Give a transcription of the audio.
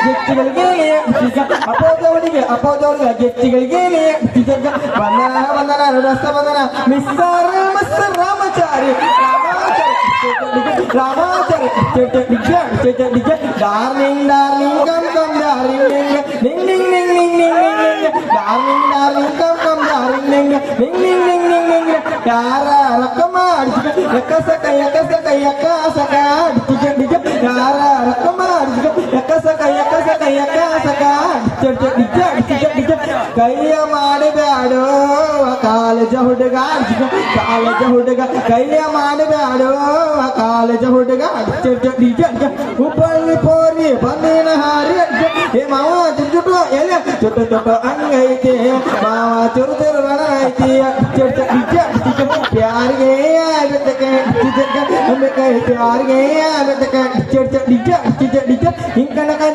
ಗೆಚ್ಚಿಗಳಿಗೆ ಅಪೋದವರಿಗೆ ಗೆಚ್ಚಿಗಳಿಗೆ ಬಂಧನ ಬಂಧನ ರಸ ಬಂಧನ ಮಿಸ್ಸರ್ mister Ramachari Ramachari darling darling come come darling ನಿಂಗ್ ನಿಂಗ್ ನಿಂಗ್ ನಿಂಗ್ ನಿಂಗ್ ನಿಂಗ್ darling darling come come darling ನಿಂಗ್ ನಿಂಗ್ ನಿಂಗ್ ನಿಂಗ್ ನಿಂಗ್ ನಿಂಗ್ ಯಾರ ರೊಕ್ಕಮ್ಮ ಅಡಿಸಿಕ ಎಕ್ಕಸಕ ಎಕ್ಕಸಕ ಎಕ್ಕಸಕ ಅಡಿಸಿಕ ಯಾರ ರೊಕ್ಕಮ್ಮ ಅಡಿಸಿಕ ಎಕ್ಕಸಕ ಎಕ್ಕಸಕ ಎಕ್ಕಸಕ ಅಡಿಸಿಕ ಕೈಯ ಮಾಡಬ್ಯಾಡೋ ಕಾಲೇಜ ಹುಡುಗ ಕಾಲೇಜ ಹುಡುಗ ಕೈಯ ಮಾಡಬ್ಯಾಡೋ ಕಾಲೇಜ ಹುಡುಗ ಹುಬ್ಬಳ್ಳಿ ಪೋರಿ ಬಂದಿನ ಹಾರಿ ಹೇ ಮಾವ ಚುಟ್ಟು ಎಲ್ಲ ಚುಟ್ಟು ಚುಟ್ಟು ಹಂಗೈತಿ ಮಾವ ಚುರು ಚುರು ಬಣ ಐತಿ ಪ್ಯಾರಿಗೆ ಪ್ಯಾರಿಗೆ ಹಿಂಗ್